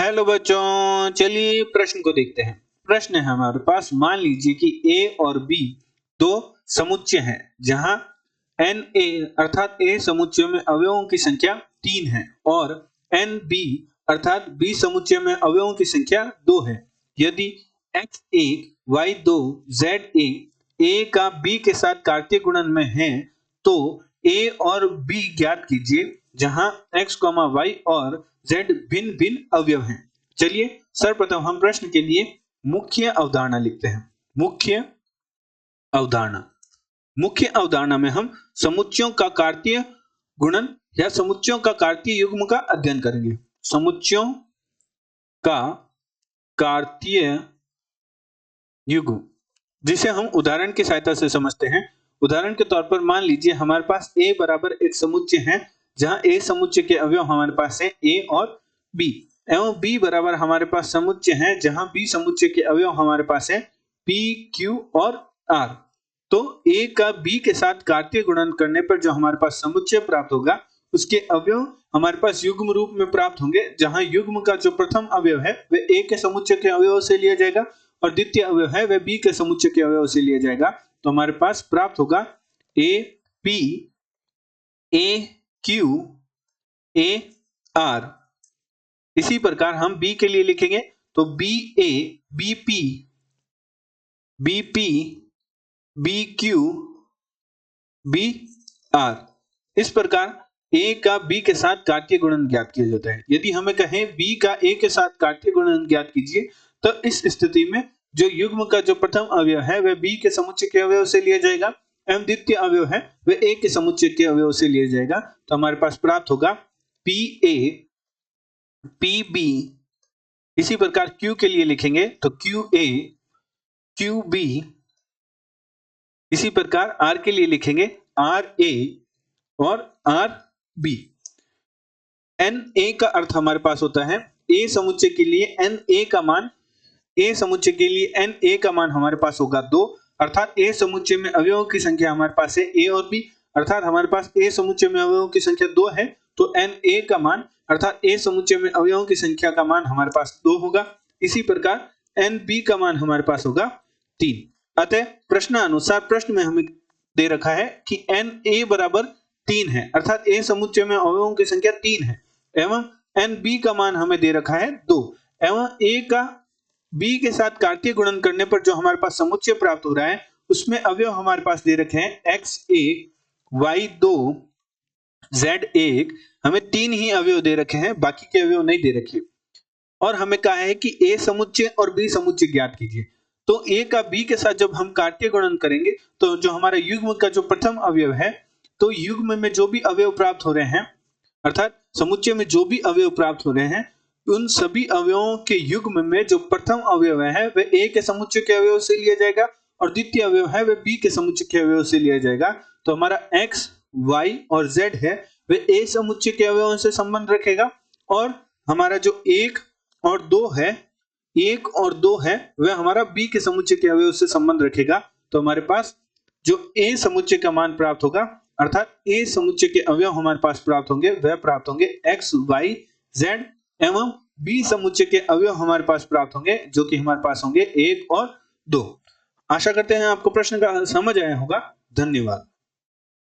Hello बच्चों, चलिए प्रश्न को देखते हैं। प्रश्न है हमारे पास, मान लीजिए कि ए और बी दो समुच्चय हैं जहां एन ए अर्थात ए समुच्चय में अवयवों की संख्या 3 है और एन बी अर्थात बी समुच्चय में अवयवों की संख्या 2 है। यदि x1 y2 z1 ए का बी के साथ कार्तीय गुणन में है तो ए और बी ज्ञात कीजिए जहां x, y और z भिन्न भिन्न अवयव हैं। चलिए सर्वप्रथम हम प्रश्न के लिए मुख्य अवधारणा लिखते हैं। मुख्य अवधारणा में हम समुच्चयों का कार्तीय गुणन या समुच्चयों का कार्तीय युग्म का अध्ययन करेंगे। समुच्चयों का कार्तीय युग्म जिसे हम उदाहरण की सहायता से समझते हैं। उदाहरण के तौर पर मान लीजिए हमारे पास A बराबर एक समुच्चय है जहां A समुच्चय के अवयव हमारे पास है A और B, एवं B बराबर हमारे पास समुच्चय है जहां B समुच्चय के अवयव हमारे पास है P, Q और R। तो A का B के साथ कार्तीय गुणन करने पर जो हमारे पास समुच्चय प्राप्त होगा उसके अवयव हमारे पास युग्म रूप में प्राप्त होंगे, जहां युग्म का जो प्रथम अवयव है वह A के समुच्चय के अवयव से लिया जाएगा और द्वितीय अवयव है वह B के समुच्चय के अवयव से लिया जाएगा। तो हमारे पास प्राप्त होगा A P A Q A R। इसी प्रकार हम B के लिए लिखेंगे तो B A B P B P B Q B R। इस प्रकार A का B के साथ कार्तीय गुणन ज्ञात किया जाता है। यदि हमें कहें B का A के साथ कार्तीय गुणन ज्ञात कीजिए तो इस स्थिति में जो युग्म का जो प्रथम अवयव है वह B के समुच्चय के अवयव से लिया जाएगा एवं द्वितीय अवयव है वह A के समुच्चय के अवयव से लिया जाएगा। तो हमारे पास प्राप्त होगा PA PB। इसी प्रकार Q के लिए लिखेंगे तो QA QB। इसी प्रकार R के लिए लिखेंगे RA और RB। NA का अर्थ हमारे पास होता है A समुच्चय के लिए NA का मान NA का मान हमारे पास होगा 2, अर्थात A समुच्चय में अवयवों की संख्या हमारे पास है A और B, अर्थात हमारे पास A समुच्चय में अवयवों की संख्या 2 है तो NA का मान अर्थात A समुच्चय में अवयवों की संख्या का मान हमारे पास 2 होगा। इसी प्रकार NB का मान हमारे पास होगा 3। अतः प्रश्नानुसार प्रश्न में हमें दे रखा है कि NA बराबर 3 है, अर्थात A समुच्चय में अवयवों की संख्या 3 है एवं NB का मान हमें दे रखा है 2 एवं A का B के साथ कार्तीय गुणन करने पर जो हमारे पास समुच्चय प्राप्त हो रहा है उसमें अवयव हमारे पास दे रखे हैं x1 y2 z1। हमें 3 ही अवयव दे रखे हैं, बाकी के अवयव नहीं दे रखे और हमें कहा है कि A समुच्चय और B समुच्चय ज्ञात कीजिए। तो A का B के साथ जब हम कार्तीय गुणन करेंगे तो जो हमारा युग्म का जो प्रथम अवयव है तो युग्म में जो भी अवयव प्राप्त हो रहे हैं अर्थात समुच्चय में जो भी अवयव प्राप्त हो रहे हैं उन सभी अवयवों के युग्म में जो प्रथम अवयव है वह A के समुच्चय के अवयव से लिया जाएगा और द्वितीय अवयव है वह B के समुच्चय के अवयव से लिया जाएगा। तो हमारा x y और z है वह A समुच्चय के अवयवों से संबंध रखेगा और हमारा जो 1 और 2 है वह हमारा B के समुच्चय के अवयव से संबंध रखेगा। तो हमारे पास जो A समुच्चय का मान प्राप्त होगा अर्थात A समुच्चय के अवयव हमारे पास प्राप्त होंगे वह प्राप्त होंगे x y z एवं B समुच्चय के अवयव हमारे पास प्राप्त होंगे जो कि हमारे पास होंगे 1 और 2। आशा करते हैं आपको प्रश्न का समझ आया होगा। धन्यवाद।